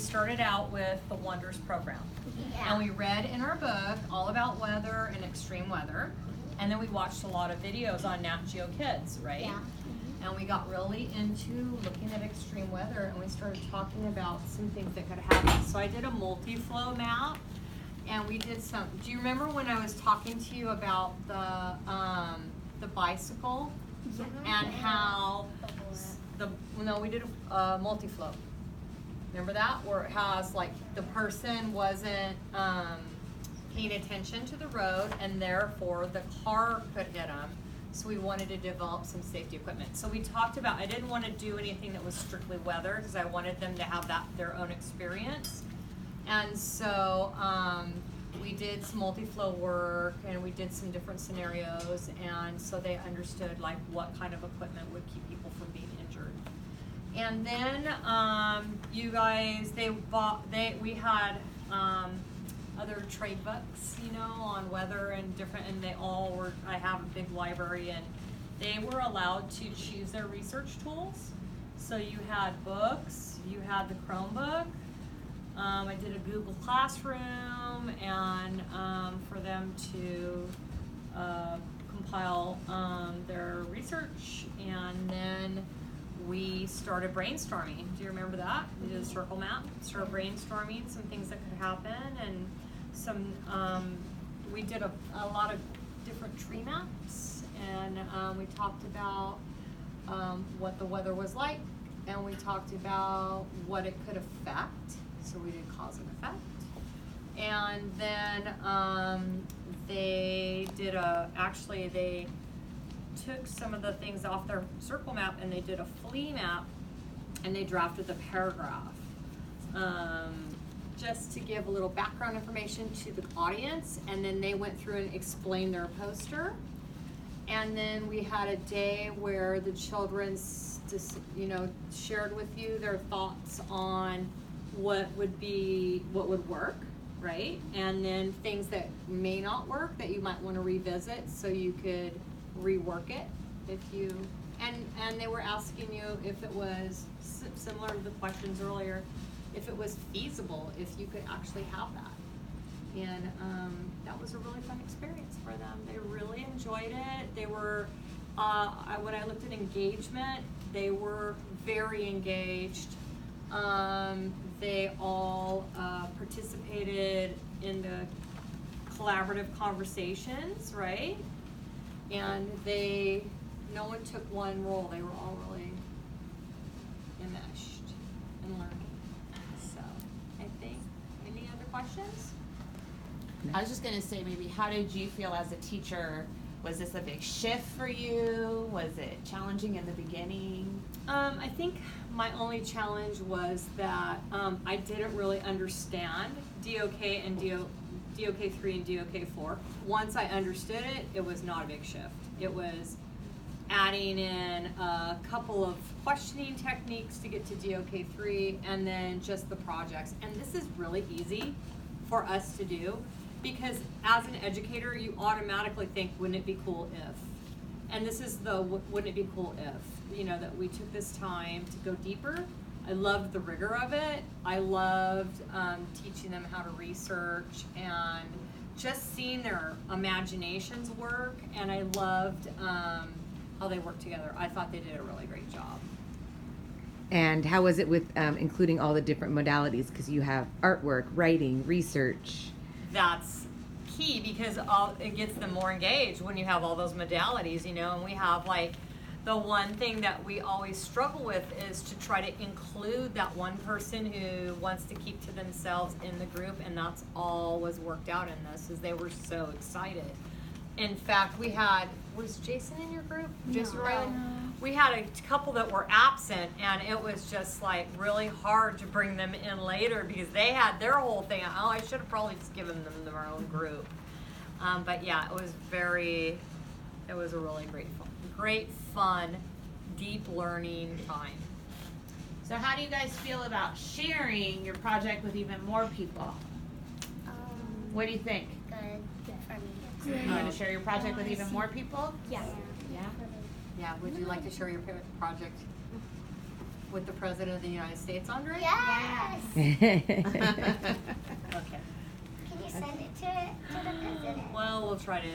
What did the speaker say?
started out with the Wonders program. Yeah. And we read in our book all about weather and extreme weather. And then we watched a lot of videos on Nat Geo Kids, right? Yeah. And we got really into looking at extreme weather, and we started talking about some things that could happen. So I did a multi-flow map, and we did some, do you remember when I was talking to you about the bicycle? Yeah. And how we did a multi-flow. Remember that? Where it has like the person wasn't paying attention to the road, and therefore the car could hit them. So we wanted to develop some safety equipment. So we talked about, I didn't want to do anything that was strictly weather because I wanted them to have their own experience. And so we did some multi-flow work, and we did some different scenarios, and so they understood like what kind of equipment would keep people from being injured. And then you guys, we had other trade books, you know, on weather and different, and they all were, I have a big library, and they were allowed to choose their research tools. So you had books, you had the Chromebook, I did a Google Classroom, and for them to compile their research, and then we started brainstorming. Do you remember that? We did a circle map, started brainstorming some things that could happen, and some, we did a lot of different tree maps, and we talked about what the weather was like, and we talked about what it could affect, so we did cause and effect. And then they did they took some of the things off their circle map, and they did a flea map, and they drafted the paragraph. Just to give a little background information to the audience, and then they went through and explained their poster. And then we had a day where the children shared with you their thoughts on what would work, right? And then things that may not work that you might want to revisit, so you could rework it if you, and they were asking you if it was similar to the questions earlier, if it was feasible, if you could actually have that. And that was a really fun experience for them. They really enjoyed it. They were, when I looked at engagement, they were very engaged. They all participated in the collaborative conversations, right? And no one took one role. They were all really enmeshed and learning. So I think, any other questions? I was just gonna say, maybe how did you feel as a teacher? Was this a big shift for you? Was it challenging in the beginning? I think my only challenge was that I didn't really understand DOK and DOK3 and DOK4. Once I understood it, it was not a big shift. It was adding in a couple of questioning techniques to get to DOK3, and then just the projects. And this is really easy for us to do, because as an educator, you automatically think, wouldn't it be cool if? And this is the wouldn't it be cool if, you know, that we took this time to go deeper. I loved the rigor of it. I loved teaching them how to research and just seeing their imaginations work, and I loved how they worked together. I thought they did a really great job. And how was it with including all the different modalities? Because you have artwork, writing, research. That's key, because it gets them more engaged when you have all those modalities, you know. And we have, like, the one thing that we always struggle with is to try to include that one person who wants to keep to themselves in the group, and that's all was worked out in this, is they were so excited. In fact, was Jason in your group? No. Jason Riley? We had a couple that were absent, and it was just like really hard to bring them in later, because they had their whole thing. Oh, I should have probably just given them their own group. But yeah, it was a really great fun, deep learning time. So how do you guys feel about sharing your project with even more people? What do you think? Good for me. You want to share your project with even more people? Yeah. Yeah. Yeah, would you like to share your project? with the President of the United States, Andre? Yes. Okay. Can you send it to the president? Well, we'll try to